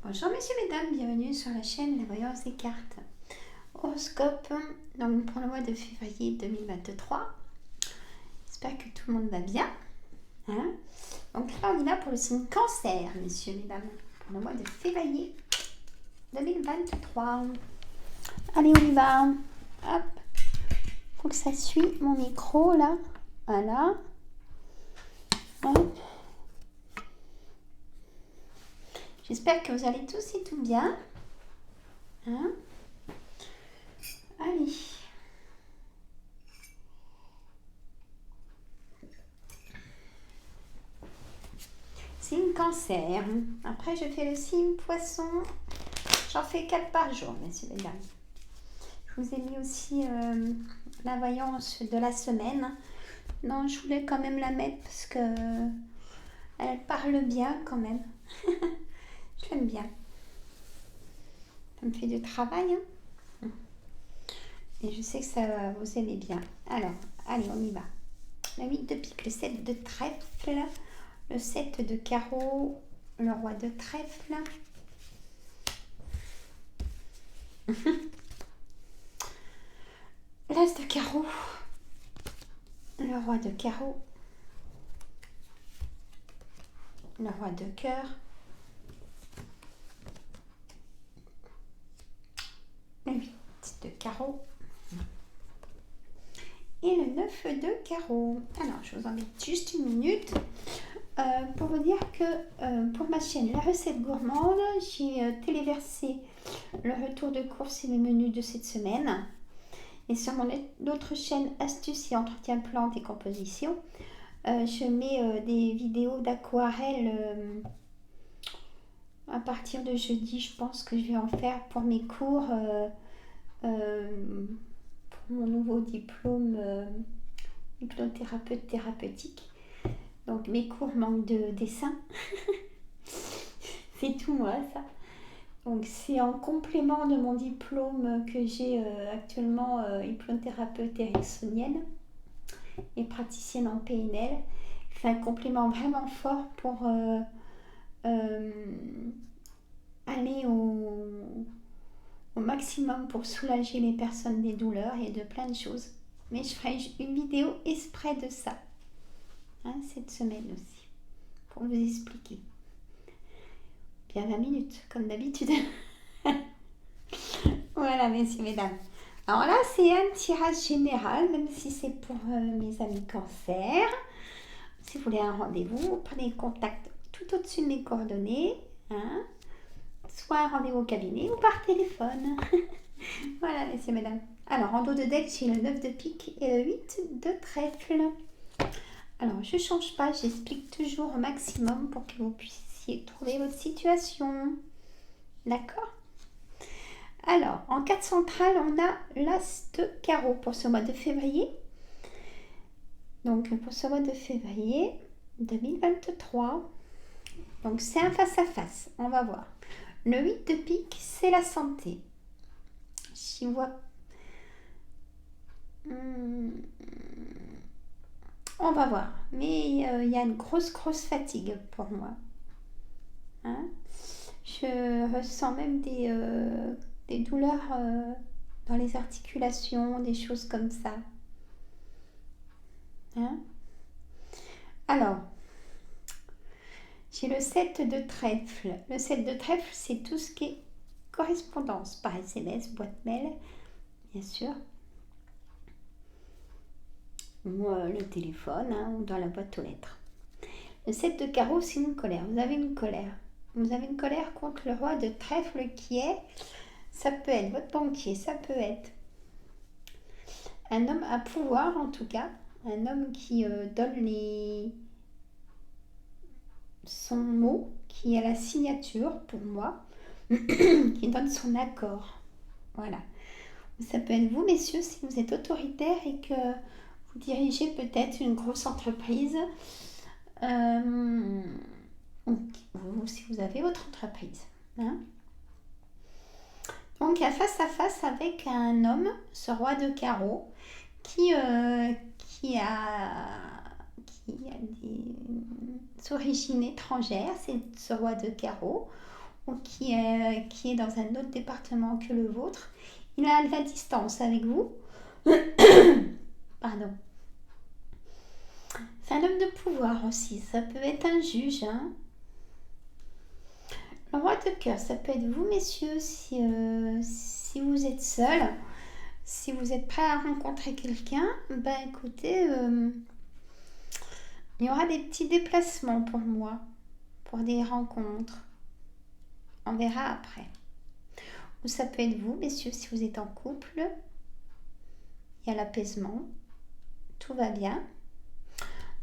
Bonjour messieurs, mesdames, bienvenue sur la chaîne La Voyance des cartes. Horoscope donc pour le mois de février 2023. J'espère que tout le monde va bien. Hein, donc là on y va pour le signe Cancer, messieurs, mesdames, pour le mois de février 2023. Allez, on y va. Hop. Faut que ça suit mon micro là. Voilà. Hop. J'espère que vous allez tous et tout bien. Hein, allez. Signe Cancer. Après, je fais le signe Poisson. J'en fais 4 par jour, messieurs et dames. Je vous ai mis aussi la voyance de la semaine. Non, je voulais quand même la mettre parce que elle parle bien quand même. Je l'aime bien. Ça me fait du travail. Hein. Et je sais que ça va vous aimer bien. Alors, allez, on y va. La 8 de pique, le 7 de trèfle, le 7 de carreau, le roi de trèfle. L'as de carreau, le roi de carreau, le roi de cœur, le 8 de carreau et le 9 de carreau. Alors, je vous embête juste une minute pour vous dire que pour ma chaîne La Recette Gourmande, j'ai téléversé le retour de course et le menu de cette semaine. Et sur mon autre chaîne Astuces et Entretien Plantes et Composition, je mets des vidéos d'aquarelle à partir de jeudi. Je pense que je vais en faire pour mes cours, pour mon nouveau diplôme hypnothérapeute thérapeutique. Donc mes cours manquent de dessin. C'est tout moi ça. Donc c'est en complément de mon diplôme que j'ai actuellement hypnothérapeute ericksonienne et praticienne en PNL. C'est un complément vraiment fort pour aller au maximum pour soulager les personnes des douleurs et de plein de choses. Mais je ferai une vidéo exprès de ça, hein, cette semaine aussi, pour vous expliquer. Bien 20 minutes, comme d'habitude. Voilà, messieurs, mesdames. Alors là, c'est un tirage général, même si c'est pour mes amis cancer. Si vous voulez un rendez-vous, vous prenez contact tout au-dessus de mes coordonnées. Hein, soit un rendez-vous au cabinet ou par téléphone. Voilà, messieurs, mesdames. Alors, en dos de deck, j'ai le 9 de pique et le 8 de trèfle. Alors, je ne change pas, j'explique toujours au maximum pour que vous puissiez trouver votre situation. D'accord ? Alors, en carte centrale, on a l'as de carreau pour ce mois de février. Donc, pour ce mois de février 2023. Donc, c'est un face-à-face. On va voir. Le 8 de pique, c'est la santé. J'y vois. On va voir. Mais il y a une grosse fatigue pour moi. Hein, je ressens même des douleurs dans les articulations, des choses comme ça. Hein, alors, j'ai le 7 de trèfle. Le 7 de trèfle, c'est tout ce qui est correspondance par SMS, boîte mail, bien sûr. Ou le téléphone, hein, ou dans la boîte aux lettres. Le 7 de carreau, c'est une colère. Vous avez une colère. Vous avez une colère contre le roi de trèfle qui est, ça peut être votre banquier, ça peut être un homme à pouvoir en tout cas, un homme qui donne son mot, qui a la signature pour moi, qui donne son accord. Voilà. Ça peut être vous, messieurs, si vous êtes autoritaire et que vous dirigez peut-être une grosse entreprise, ou si vous avez votre entreprise. Hein, donc, à face avec un homme, ce roi de carreau, qui a des origines étrangères, c'est ce roi de carreau, ou qui est dans un autre département que le vôtre, il a la distance avec vous. Pardon. C'est un homme de pouvoir aussi, ça peut être un juge. Hein. Le roi de cœur, ça peut être vous, messieurs, si vous êtes seul, si vous êtes prêt à rencontrer quelqu'un, ben écoutez, il y aura des petits déplacements pour moi, pour des rencontres. On verra après. Ou ça peut être vous, messieurs, si vous êtes en couple, il y a l'apaisement, tout va bien.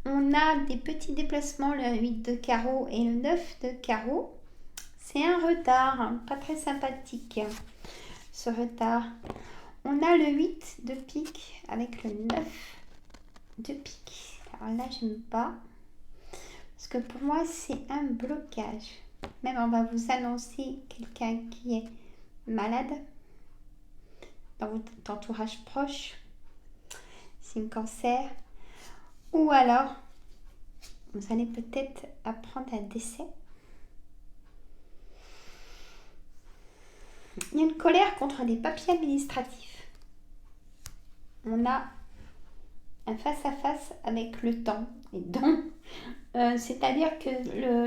On a des petits déplacements, le 8 de carreau et le 9 de carreau. C'est un retard, hein, pas très sympathique, ce retard. On a le 8 de pique avec le 9 de pique. Alors là, j'aime pas. Parce que pour moi, c'est un blocage. Même on va vous annoncer quelqu'un qui est malade dans votre entourage proche. C'est un cancer. Ou alors, vous allez peut-être apprendre un décès. Il y a une colère contre les papiers administratifs. On a un face-à-face avec le temps. Et donc, c'est-à-dire que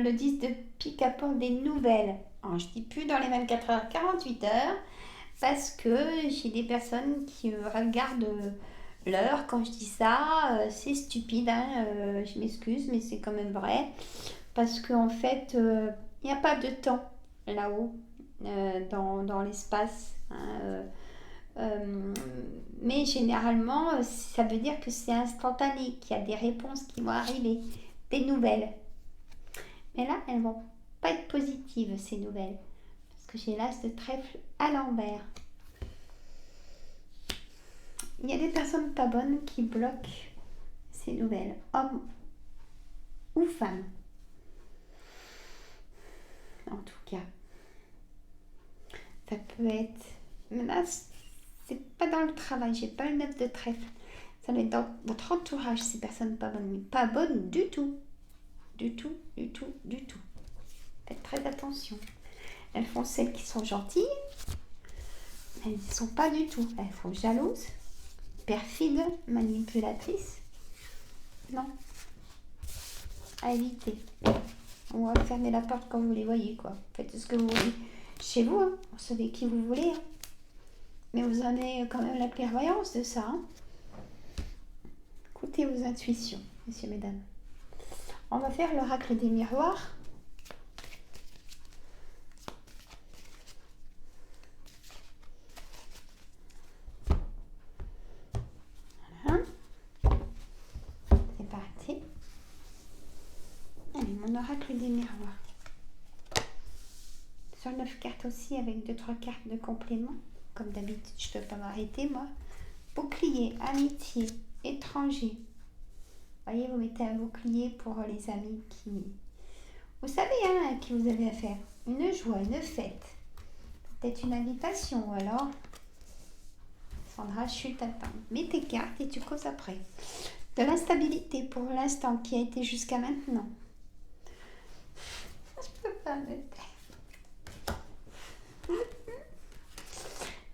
le 10 de pique apporte des nouvelles. Alors, je ne dis plus dans les 24 heures, 48 heures, parce que j'ai des personnes qui regardent l'heure quand je dis ça. C'est stupide, hein, je m'excuse, mais c'est quand même vrai. Parce qu'en fait, il n'y a pas de temps là-haut. Dans l'espace. Hein, mais généralement, ça veut dire que c'est instantané, qu'il y a des réponses qui vont arriver, des nouvelles. Mais là, elles ne vont pas être positives, ces nouvelles. Parce que j'ai l'as de trèfle à l'envers. Il y a des personnes pas bonnes qui bloquent ces nouvelles, hommes ou femmes. En tout cas. Ça peut être... Mais là, c'est pas dans le travail, j'ai pas le 9 de trèfle. Ça doit être dans votre entourage, ces personnes pas bonnes. Mais pas bonnes du tout. Du tout, du tout, du tout. Faites très attention. Elles font celles qui sont gentilles. Elles ne sont pas du tout. Elles sont jalouses, perfides, manipulatrices. Non. À éviter. On va fermer la porte quand vous les voyez, quoi. Faites ce que vous voulez. Chez vous, hein. Vous savez qui vous voulez. Hein. Mais vous en avez quand même la clairvoyance de ça. Hein. Écoutez vos intuitions, messieurs, mesdames. On va faire l'oracle des miroirs. Voilà. C'est parti. Allez, mon oracle des miroirs. Sur 9 cartes aussi, avec 2-3 cartes de complément. Comme d'habitude, je ne peux pas m'arrêter, moi. Bouclier, amitié, étranger. Vous voyez, vous mettez un bouclier pour les amis qui... Vous savez, hein, à qui vous avez affaire. Une joie, une fête. Peut-être une invitation, ou alors... Sandra, chute, attends. Mets tes cartes et tu causes après. De l'instabilité pour l'instant qui a été jusqu'à maintenant. Je peux pas me taire.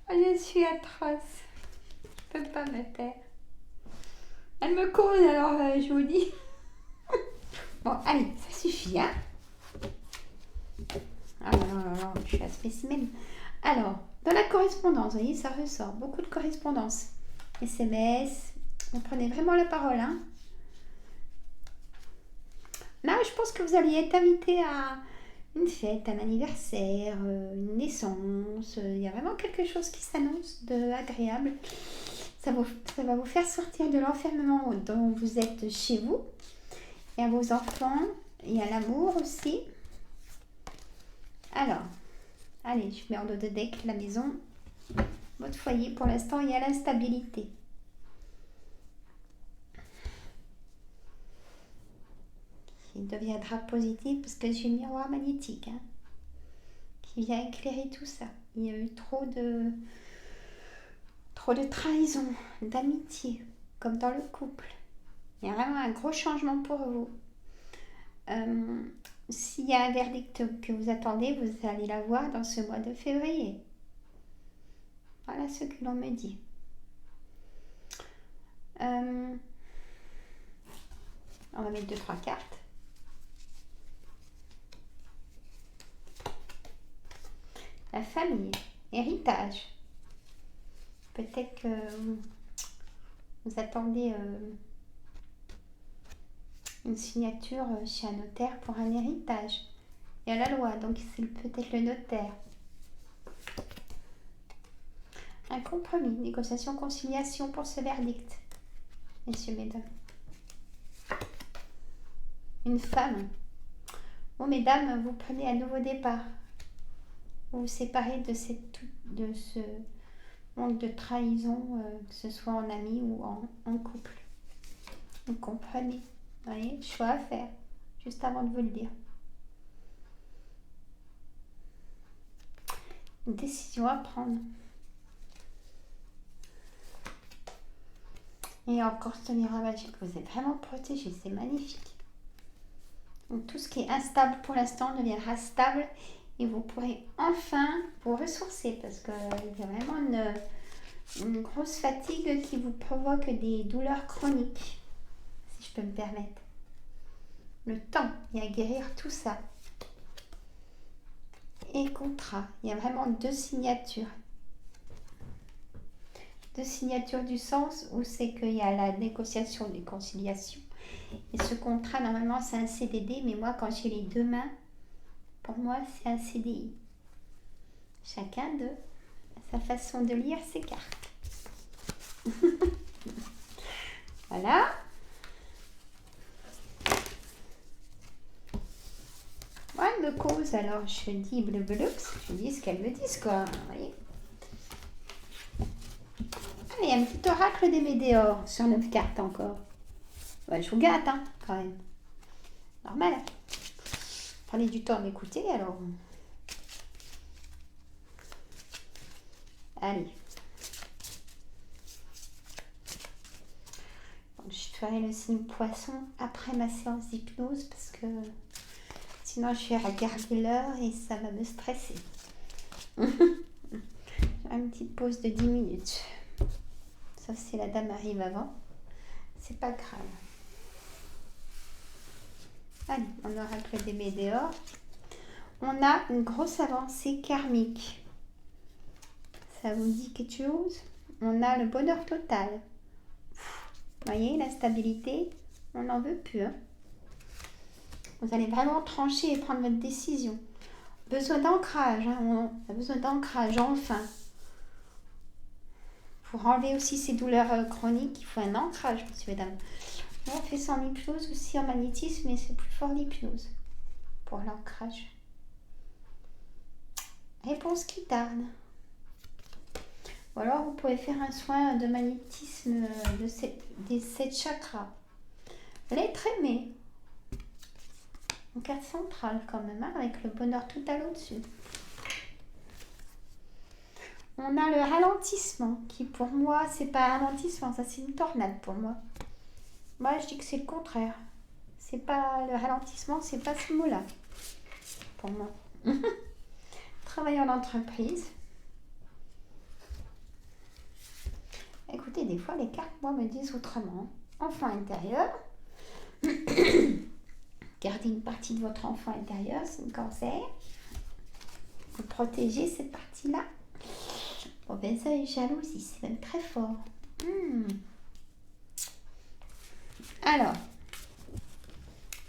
Je suis atroce. Je peux pas me taire. Elle me cause, alors je vous dis. Bon, allez, ça suffit, hein. Ah non, je suis un spécimen. Alors, dans la correspondance, vous voyez, ça ressort. Beaucoup de correspondance. SMS. Vous prenez vraiment la parole, hein. Là, je pense que vous alliez être invité à une fête, un anniversaire, une naissance. Il y a vraiment quelque chose qui s'annonce d'agréable. Ça va vous faire sortir de l'enfermement dont vous êtes chez vous. Et à vos enfants. Et à l'amour aussi. Alors, allez, je mets en dos de deck la maison. Votre foyer, pour l'instant, il y a l'instabilité. Qui deviendra positif parce que j'ai le miroir magnétique. Hein, qui vient éclairer tout ça. Il y a eu trop de trahison, d'amitié, comme dans le couple. Il y a vraiment un gros changement pour vous. s'il y a un verdict que vous attendez, vous allez l'avoir dans ce mois de février. Voilà ce que l'on me dit. On va mettre 2-3 cartes. La famille, héritage. Peut-être que vous attendez une signature chez un notaire pour un héritage. Il y a la loi, donc c'est peut-être le notaire. Un compromis, négociation, conciliation pour ce verdict. Messieurs, mesdames. Une femme. Bon, mesdames, vous prenez un nouveau départ. Vous vous séparez de ce manque de trahison, que ce soit en ami ou en couple. Vous comprenez. Vous voyez, choix à faire, juste avant de vous le dire. Une décision à prendre. Et encore ce miroir magique, vous êtes vraiment protégé, c'est magnifique. Donc tout ce qui est instable pour l'instant deviendra stable et vous pourrez enfin vous ressourcer parce qu'il y a vraiment une grosse fatigue qui vous provoque des douleurs chroniques, si je peux me permettre. Le temps est à guérir tout ça. Et contrat, il y a vraiment 2 signatures. 2 signatures du sens où c'est qu'il y a la négociation des conciliations. Et ce contrat, normalement, c'est un CDD, mais moi, quand j'ai les 2 mains, pour moi, c'est un CDI. Chacun de sa façon de lire ses cartes. Voilà. Moi, elle me cause, alors je dis bleu, je dis ce qu'elle me dit, quoi. Vous voyez. Ah, il y a un petit oracle des Médéors sur 9 cartes encore. Ouais, je vous gâte, hein, quand même. Normal. Prenez du temps à m'écouter, alors. Allez. Donc, je ferai le signe poisson après ma séance d'hypnose parce que sinon je vais regarder l'heure et ça va me stresser. Une petite pause de 10 minutes. Sauf si la dame arrive avant. C'est pas grave. Allez, on oracle des Médéors. On a une grosse avancée karmique. Ça vous dit quelque chose? On a le bonheur total. Vous voyez, la stabilité, on n'en veut plus. Hein. Vous allez vraiment trancher et prendre votre décision. Besoin d'ancrage. Hein. On a besoin d'ancrage, enfin. Pour enlever aussi ces douleurs chroniques, il faut un ancrage, monsieur et mesdames. On fait ça en hypnose, aussi en magnétisme, mais c'est plus fort l'hypnose pour l'ancrage. Réponse qui tarde. Ou alors vous pouvez faire un soin de magnétisme des 7 chakras. L'être aimé. En carte centrale quand même, hein, avec le bonheur total au-dessus. On a le ralentissement, qui pour moi, c'est pas un ralentissement, ça c'est une tornade pour moi. Moi je dis que c'est le contraire. C'est pas le ralentissement, c'est pas ce mot-là. Pour moi. Travailler en entreprise. Écoutez, des fois les cartes, moi, me disent autrement. Enfant intérieur. Gardez une partie de votre enfant intérieur, c'est une cancer. Vous protégez cette partie-là. Bon, ben ça, jalousie, c'est même très fort. Alors,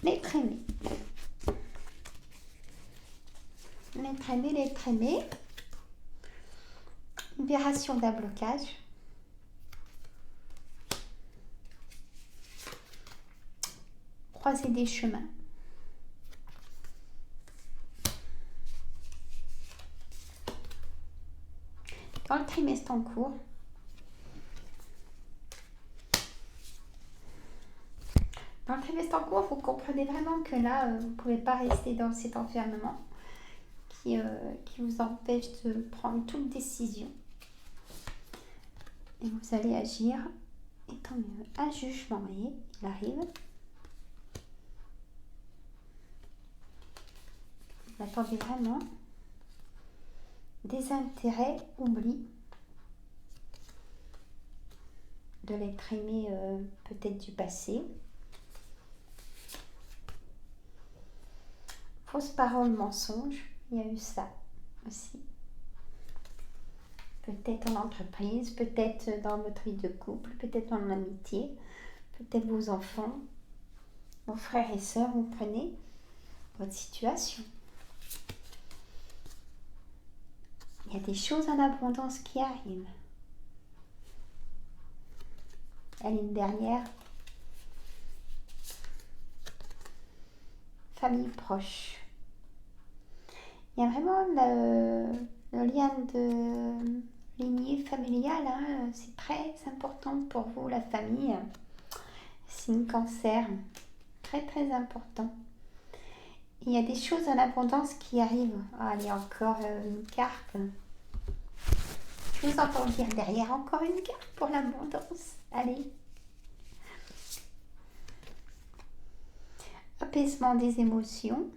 l'être aimé. L'être aimé. Libération d'un blocage. Croiser des chemins. Dans le trimestre en cours, vous comprenez vraiment que là, vous ne pouvez pas rester dans cet enfermement qui vous empêche de prendre toute décision. Et vous allez agir, et tant mieux. Un jugement, vous voyez, il arrive. Attendez vraiment. Désintérêt, oubli de l'être aimé peut-être du passé. Fausse parole, mensonge, il y a eu ça aussi. Peut-être en entreprise, peut-être dans votre vie de couple, peut-être en amitié, peut-être vos enfants, vos frères et sœurs, vous prenez votre situation. Il y a des choses en abondance qui arrivent. La ligne dernière, famille proche. Il y a vraiment le lien de lignée familiale, hein, c'est très important pour vous, la famille. Signe cancer, très très important. Il y a des choses en abondance qui arrivent. Allez, encore une carte. Je vous entends dire derrière encore une carte pour l'abondance. Allez. Apaisement des émotions.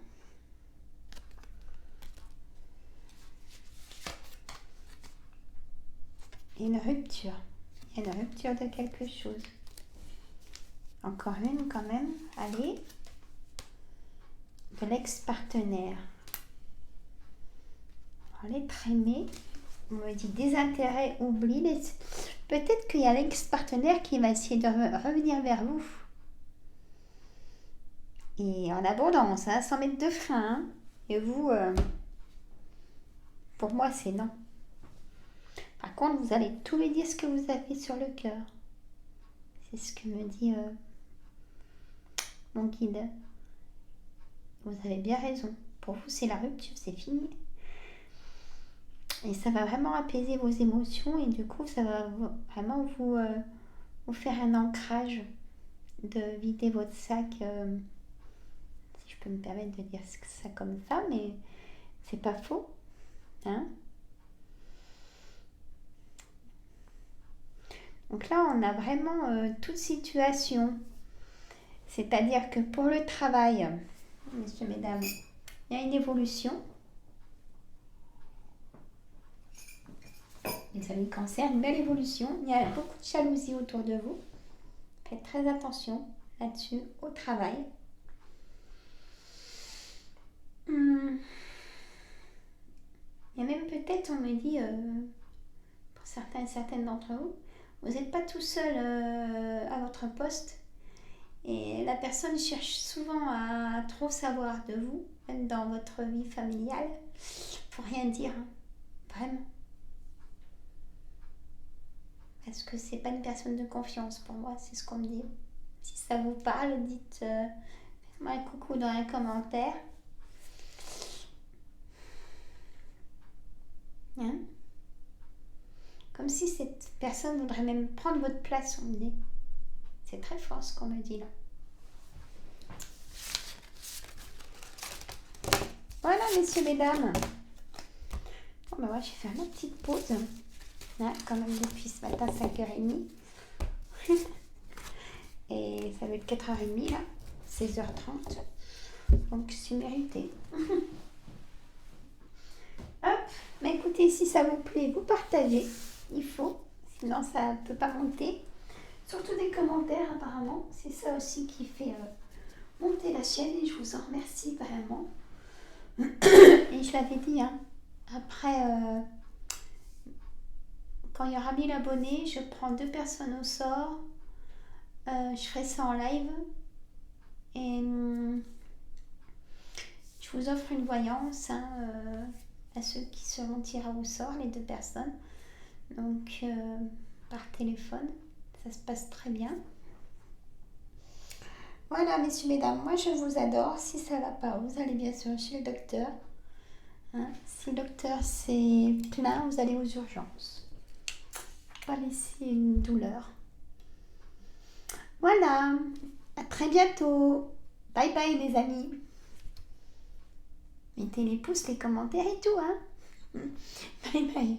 Et une rupture. Il y a une rupture de quelque chose. Encore une quand même. Allez. De l'ex-partenaire. L'être aimé. On me dit désintérêt, oubli. Peut-être qu'il y a l'ex-partenaire qui va essayer de revenir vers vous. Et en abondance, hein, sans mettre de frein. Hein. Et vous, pour moi, c'est non. Par contre, vous allez tout lui dire ce que vous avez sur le cœur. C'est ce que me dit mon guide. Vous avez bien raison. Pour vous, c'est la rupture, c'est fini. Et ça va vraiment apaiser vos émotions et du coup, ça va vraiment vous faire un ancrage de vider votre sac. Si je peux me permettre de dire ça comme ça, mais c'est pas faux. Hein? Donc là, on a vraiment toute situation. C'est-à-dire que pour le travail, messieurs, mesdames, il y a une évolution. Les amis cancer, une belle évolution. Il y a beaucoup de jalousie autour de vous. Faites très attention là-dessus, au travail. Il y a même peut-être, on me dit, pour certains et certaines d'entre vous, vous n'êtes pas tout seul à votre poste. Et la personne cherche souvent à trop savoir de vous, même dans votre vie familiale. Faut rien dire, hein. Vraiment. Parce que c'est pas une personne de confiance pour moi, c'est ce qu'on me dit. Si ça vous parle, dites faites-moi un coucou dans les commentaires. Hein? Comme si cette personne voudrait même prendre votre place, on me dit. C'est très fort ce qu'on me dit là. Voilà, messieurs, mesdames. Bon, ben moi, je vais faire ma petite pause. Hein, quand même depuis ce matin, 5h30. Et ça va être 4h30 là. 16h30. Donc, c'est mérité. Hop. Mais écoutez, si ça vous plaît, vous partagez. Il faut. Sinon, ça ne peut pas monter. Surtout des commentaires, apparemment. C'est ça aussi qui fait monter la chaîne. Et je vous en remercie vraiment. Et je l'avais dit, hein. Après, quand il y aura 1000 abonnés, je prends 2 personnes au sort. Je ferai ça en live. Et je vous offre une voyance hein, à ceux qui seront tirés au sort, les 2 personnes. Donc, par téléphone. Ça se passe très bien. Voilà, messieurs, mesdames, moi je vous adore. Si ça ne va pas, vous allez bien sûr chez le docteur. Hein, si le docteur c'est plein, vous allez aux urgences. Pas laisser une douleur. Voilà, à très bientôt. Bye bye les amis. Mettez les pouces, les commentaires et tout, hein. Bye bye.